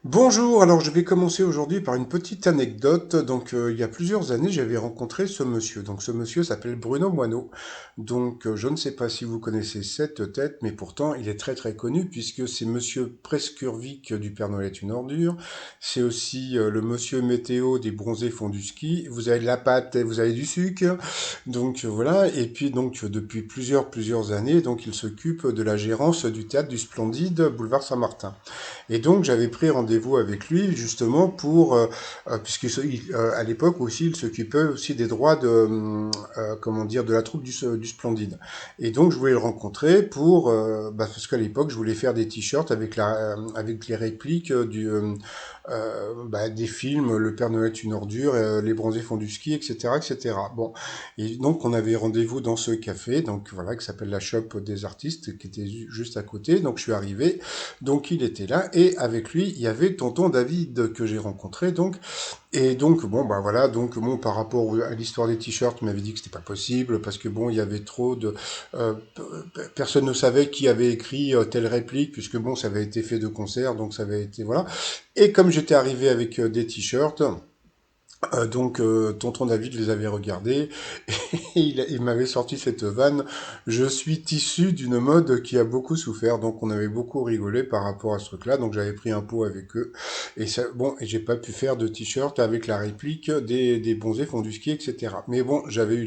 Bonjour, alors je vais commencer aujourd'hui par une petite anecdote. Il y a plusieurs années, j'avais rencontré ce monsieur. Donc ce monsieur s'appelle Bruno Moineau. Je ne sais pas si vous connaissez cette tête, mais pourtant il est très très connu puisque c'est monsieur Prescurvic du Père Noël est une ordure. C'est aussi le monsieur météo des bronzés font du ski. Vous avez de la pâte et vous avez du sucre. Voilà. Et puis depuis plusieurs années, donc il s'occupe de la gérance du théâtre du Splendide Boulevard Saint-Martin. Et donc j'avais pris rendez-vous avec lui justement puisque à l'époque aussi il s'occupait aussi des droits comment dire de la troupe du Splendide. Et donc je voulais le rencontrer parce qu'à l'époque je voulais faire des t-shirts avec les répliques des films Le Père Noël est une ordure, Les Bronzés font du ski, etc., etc. Bon, et donc on avait rendez-vous dans ce café, donc voilà, qui s'appelle la Shop des artistes, qui était juste à côté. Donc je suis arrivé, donc il était là, et avec lui il y avait tonton David que j'ai rencontré. Par rapport à l'histoire des t-shirts, il m'avait dit que c'était pas possible parce que il y avait trop de personne ne savait qui avait écrit telle réplique puisque ça avait été fait de concert, donc ça avait été voilà. Et comme j'étais arrivé avec des t-shirts, tonton David les avait regardés et il m'avait sorti cette vanne. Je suis tissu d'une mode qui a beaucoup souffert, donc on avait beaucoup rigolé par rapport à ce truc-là. Donc j'avais pris un pot avec eux et j'ai pas pu faire de t-shirt avec la réplique des bonzés font du ski, etc. Mais bon, j'avais eu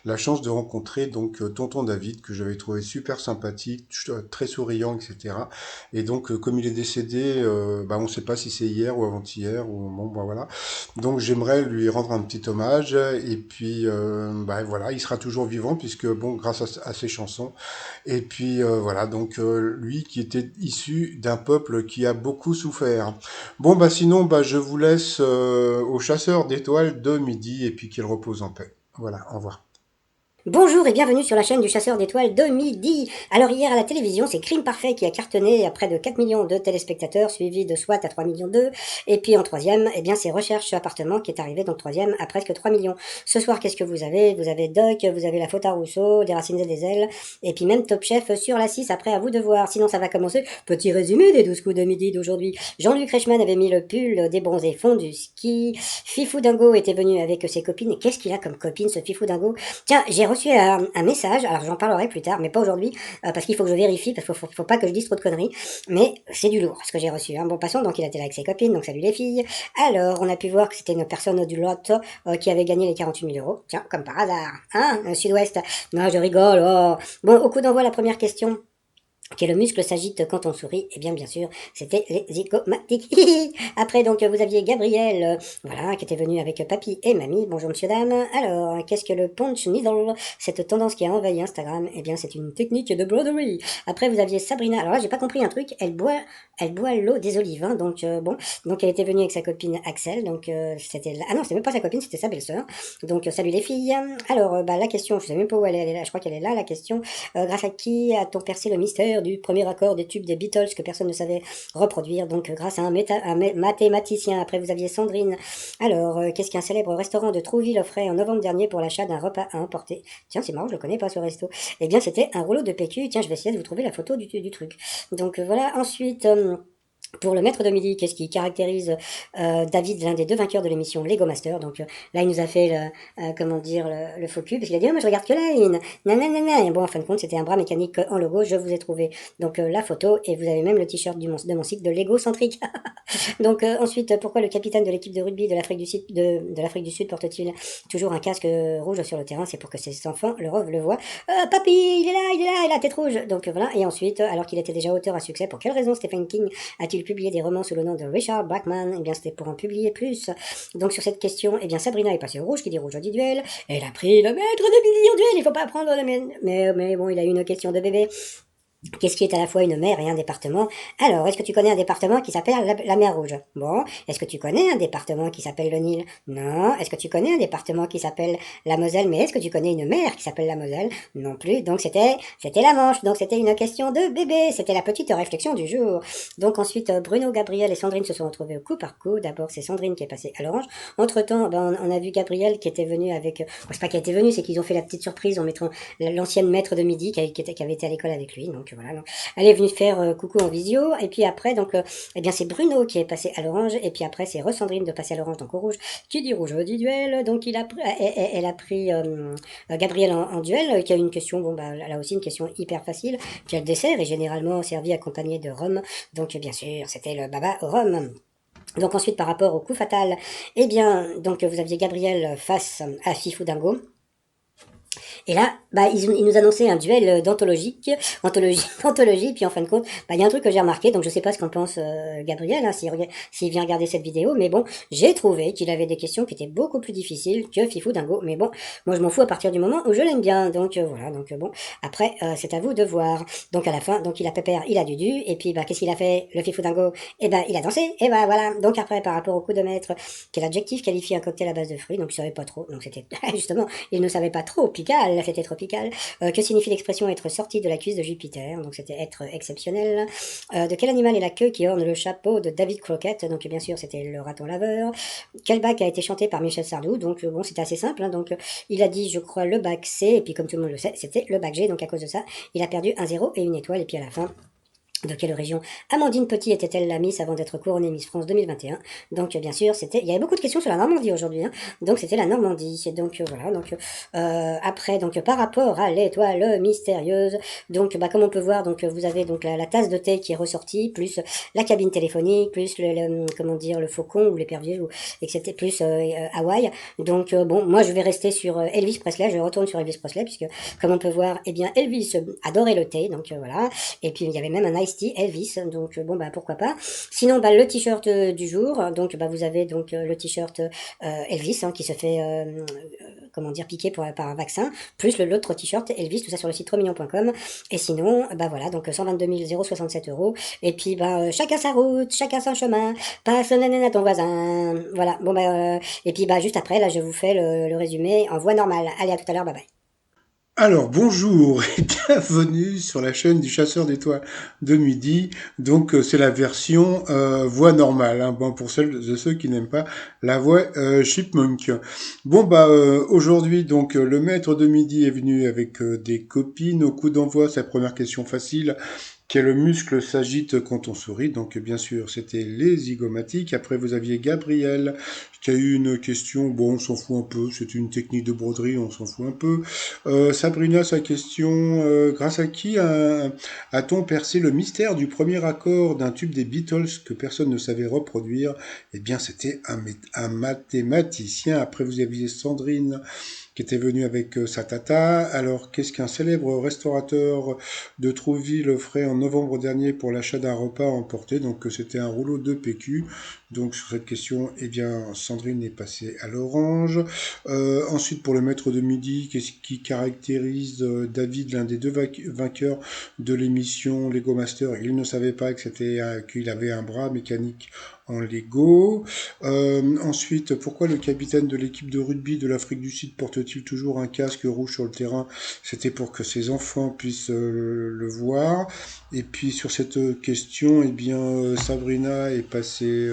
la chance de rencontrer tonton David que j'avais trouvé super sympathique, très souriant, etc. Et comme il est décédé, on sait pas si c'est hier ou avant-hier ou voilà. Donc j'aimerais lui rendre un petit hommage et puis voilà, il sera toujours vivant puisque grâce à ses chansons. Et puis lui qui était issu d'un peuple qui a beaucoup souffert. Sinon je vous laisse au chasseur d'étoiles de midi et puis qu'il repose en paix. Voilà, au revoir. Bonjour et bienvenue sur la chaîne du chasseur d'étoiles de midi. Alors hier à la télévision, c'est Crime Parfait qui a cartonné à près de 4 millions de téléspectateurs, suivi de SWAT à 3 millions 2. Et puis en troisième, c'est Recherche appartement qui est arrivé donc troisième à presque 3 millions. Ce soir, qu'est-ce que vous avez? Vous avez Doc, vous avez La Faute à Rousseau, Des Racines et des Ailes, et puis même Top Chef sur la 6, après à vous de voir. Sinon ça va commencer. Petit résumé des 12 coups de midi d'aujourd'hui. Jean-Luc Reichmann avait mis le pull des bronzés fond du ski. Fifou Dingo était venu avec ses copines. Et qu'est-ce qu'il a comme copine ce Fifou Dingo? Tiens, j'ai reçu un message, alors j'en parlerai plus tard, mais pas aujourd'hui, parce qu'il faut que je vérifie, parce qu'il faut pas que je dise trop de conneries, mais c'est du lourd ce que j'ai reçu. Bon, passons, donc il était là avec ses copines, donc salut les filles. Alors, on a pu voir que c'était une personne du lot qui avait gagné les 48 000 euros, tiens, comme par hasard, hein, Sud-Ouest. Non, je rigole, oh. Bon, au coup d'envoi, la première question. Quel muscle s'agite quand on sourit? Eh bien, bien sûr, c'était les zygomatiques. Après, donc, vous aviez Gabriel, voilà, qui était venu avec papy et mamie. Bonjour, monsieur, dame. Alors, qu'est-ce que le punch needle? Cette tendance qui a envahi Instagram, eh bien, c'est une technique de broderie. Après, vous aviez Sabrina. Alors là, j'ai pas compris un truc. Elle boit l'eau des olives, hein, donc, bon. Donc, elle était venue avec sa copine Axel. Donc, ah non, c'était même pas sa copine, c'était sa belle-sœur. Donc, salut les filles. Alors, la question, je sais même pas où elle est là. Je crois qu'elle est là, la question. Grâce à qui a-t-on percé le mystère du premier accord des tubes des Beatles que personne ne savait reproduire? Donc grâce à un mathématicien. Après vous aviez Sandrine. Alors qu'est-ce qu'un célèbre restaurant de Trouville offrait en novembre dernier pour l'achat d'un repas à emporter? Tiens, c'est marrant, je le connais pas ce resto. Eh bien c'était un rouleau de PQ. Tiens, je vais essayer de vous trouver la photo du truc. Donc voilà, ensuite... pour le maître de midi, qu'est-ce qui caractérise David, l'un des deux vainqueurs de l'émission Lego Master? Donc là, il nous a fait comment dire, le faux cul, parce qu'il a dit, oh, moi je regarde que Line, nanana. Et bon, en fin de compte, c'était un bras mécanique en logo, je vous ai trouvé donc la photo, et vous avez même le t-shirt de mon site de Lego Centrique. Donc ensuite, pourquoi le capitaine de l'équipe de rugby de l'Afrique du Sud, de l'Afrique du Sud porte-t-il toujours un casque rouge sur le terrain? C'est pour que ses enfants le voient. Papy, il est là, tête rouge. Donc voilà, et ensuite, alors qu'il était déjà auteur à succès, pour quelle raison Stephen King a-t-il publié des romans sous le nom de Richard Bachman? Eh bien, c'était pour en publier plus. Donc, sur cette question, eh bien, Sabrina est passée au rouge, qui dit rouge individuel. Elle a pris le maître de midi en duel. Il faut pas prendre le mais bon, il a eu une question de bébé. Qu'est-ce qui est à la fois une mer et un département? Alors, est-ce que tu connais un département qui s'appelle la mer Rouge? Bon. Est-ce que tu connais un département qui s'appelle le Nil? Non. Est-ce que tu connais un département qui s'appelle la Moselle? Mais est-ce que tu connais une mer qui s'appelle la Moselle? Non plus. Donc c'était la Manche. Donc c'était une question de bébé. C'était la petite réflexion du jour. Donc ensuite, Bruno, Gabriel et Sandrine se sont retrouvés au coup par coup. D'abord, c'est Sandrine qui est passée à l'orange. Entre-temps, on a vu Gabriel qui était venu avec... c'est pas qu'il était venu, c'est qu'ils ont fait la petite surprise en mettant l'ancienne maître de midi qui avait été à l'école avec lui. Donc voilà. Donc, elle est venue faire coucou en visio. Et puis après, donc, eh bien, c'est Bruno qui est passé à l'orange. Et puis après, c'est Resandrine de passer à l'orange, donc au rouge. Qui dit rouge dit duel. Donc, elle a pris Gabriel en duel, qui a une question, bon, bah, là aussi, une question hyper facile. Quel dessert est généralement servi accompagné de rhum? Donc, bien sûr, c'était le baba au rhum. Donc ensuite, par rapport au coup fatal, eh bien, donc vous aviez Gabriel face à Fifou Dingo. Et là, bah, ils nous annonçaient un duel d'anthologie, puis en fin de compte, bah, il y a un truc que j'ai remarqué, donc je sais pas ce qu'en pense Gabriel, hein, s'il vient regarder cette vidéo, mais bon, j'ai trouvé qu'il avait des questions qui étaient beaucoup plus difficiles que Fifou Dingo, mais bon, moi je m'en fous à partir du moment où je l'aime bien, donc voilà, donc bon, après, c'est à vous de voir. Donc à la fin, donc il a Pépère, il a Dudu, et puis bah, qu'est-ce qu'il a fait, le Fifou Dingo? Eh ben, il a dansé, et bah voilà, donc après, par rapport au coup de maître, quel adjectif qualifie un cocktail à base de fruits, donc je savais pas trop, donc c'était, justement, il ne savait pas trop, Pical, c'était tropical. Que signifie l'expression être sorti de la cuisse de Jupiter? Donc c'était être exceptionnel. De quel animal est la queue qui orne le chapeau de David Crockett? Donc bien sûr c'était le raton laveur. Quel bac a été chanté par Michel Sardou? Donc bon c'était assez simple. Hein, donc il a dit je crois le bac C et puis comme tout le monde le sait c'était le bac G. Donc à cause de ça il a perdu un 0 et une étoile et puis à la fin de quelle région Amandine Petit était-elle la Miss avant d'être couronnée Miss France 2021? Donc bien sûr, il y avait beaucoup de questions sur la Normandie aujourd'hui, hein. Donc c'était la Normandie. Et donc voilà. Donc après, donc par rapport à l'étoile mystérieuse, donc bah comme on peut voir, donc vous avez donc la tasse de thé qui est ressortie, plus la cabine téléphonique, plus comment dire le faucon ou l'épervier, etc. Plus Hawaï. Donc bon, moi je vais rester sur Elvis Presley. Je retourne sur Elvis Presley puisque comme on peut voir, eh bien Elvis adorait le thé. Donc voilà. Et puis il y avait même un Ice-T Elvis, donc bon bah pourquoi pas. Sinon bah le t-shirt du jour, donc bah vous avez donc le t-shirt Elvis hein, qui se fait comment dire piquer par un vaccin, plus l'autre t-shirt Elvis, tout ça sur le site 3millions.com. Et sinon bah voilà donc 122 067 euros. Et puis bah chacun sa route, chacun son chemin, passe à ton voisin. Voilà bon bah et puis bah juste après là je vous fais le résumé en voix normale. Allez à tout à l'heure, bye bye. Alors bonjour et bienvenue sur la chaîne du chasseur d'étoiles de midi. Donc c'est la version voix normale, hein. Bon pour celles de ceux qui n'aiment pas la voix chipmunk. Bon bah aujourd'hui donc le maître de midi est venu avec des copines. Au coup d'envoi, sa première question facile. Quel muscle s'agite quand on sourit? Donc bien sûr, c'était les zygomatiques. Après, vous aviez Gabriel qui a eu une question. Bon, on s'en fout un peu. C'est une technique de broderie, on s'en fout un peu. Sabrina, sa question. Grâce à qui a-t-on percé le mystère du premier accord d'un tube des Beatles que personne ne savait reproduire? Eh bien, c'était un mathématicien. Après, vous aviez Sandrine qui était venu avec sa tata. Alors, qu'est-ce qu'un célèbre restaurateur de Trouville offrait en novembre dernier pour l'achat d'un repas emporté? Donc, c'était un rouleau de PQ. Donc, sur cette question, eh bien, Sandrine est passée à l'orange. Ensuite, pour le maître de midi, qu'est-ce qui caractérise David, l'un des deux vainqueurs de l'émission Lego Master? Il ne savait pas que qu'il avait un bras mécanique en Lego. Ensuite, pourquoi le capitaine de l'équipe de rugby de l'Afrique du Sud porte-t-il toujours un casque rouge sur le terrain? C'était pour que ses enfants puissent le voir. Et puis sur cette question, eh bien Sabrina est passée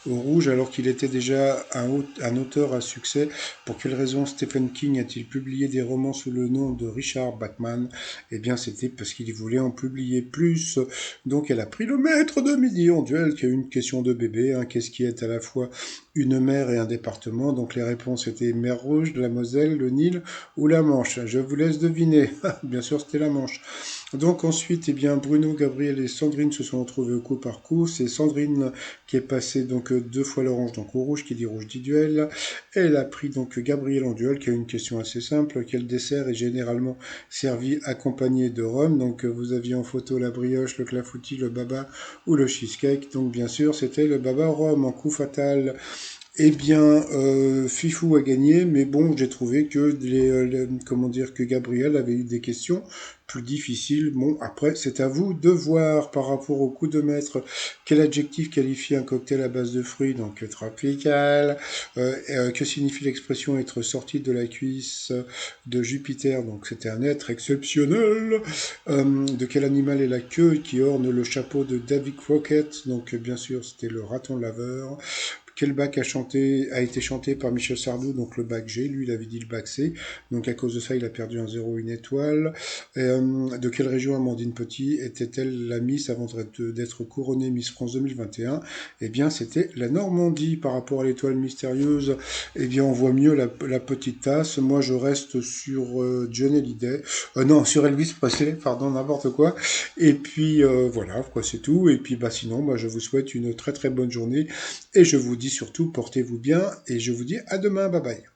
au rouge alors qu'il était déjà un auteur à succès. Pour quelle raison Stephen King a-t-il publié des romans sous le nom de Richard Bachman? Eh bien c'était parce qu'il voulait en publier plus. Donc elle a pris le maître de midi en duel qui a une question de bébé. Hein. Qu'est-ce qui est à la fois une mer et un département? Donc les réponses étaient mer Rouge, la Moselle, le Nil ou la Manche. Je vous laisse deviner. Bien sûr, c'était la Manche. Donc ensuite, eh bien, Bruno, Gabriel et Sandrine se sont retrouvés au coup par coup. C'est Sandrine qui est passée donc deux fois l'orange, donc au rouge, qui dit rouge dit duel. Elle a pris donc Gabriel en duel, qui a une question assez simple. Quel dessert est généralement servi accompagné de rhum? Donc vous aviez en photo la brioche, le clafoutis, le baba ou le cheesecake. Donc bien sûr, c'était le baba rhum en coup fatal. Eh bien, Fifou a gagné, mais bon, j'ai trouvé que comment dire que Gabriel avait eu des questions plus difficiles. Bon, après, c'est à vous de voir par rapport au coup de maître quel adjectif qualifie un cocktail à base de fruits, donc tropical. Que signifie l'expression être sorti de la cuisse de Jupiter? Donc c'était un être exceptionnel. De quel animal est la queue qui orne le chapeau de Davy Crockett? Donc bien sûr, c'était le raton laveur. Quel bac a été chanté par Michel Sardou? Donc le bac G, lui il avait dit le bac C. Donc à cause de ça, il a perdu un zéro, une étoile. De quelle région Amandine Petit était-elle la Miss avant d'être couronnée Miss France 2021? Eh bien, c'était la Normandie. Par rapport à l'étoile mystérieuse, eh bien, on voit mieux la petite tasse. Moi, je reste sur John Hallyday. Non, sur Elvis Presley, pardon, n'importe quoi. Et puis, voilà, quoi, c'est tout. Et puis, bah, sinon, bah, je vous souhaite une très très bonne journée. Et je vous dis surtout, portez-vous bien. Et je vous dis à demain. Bye bye.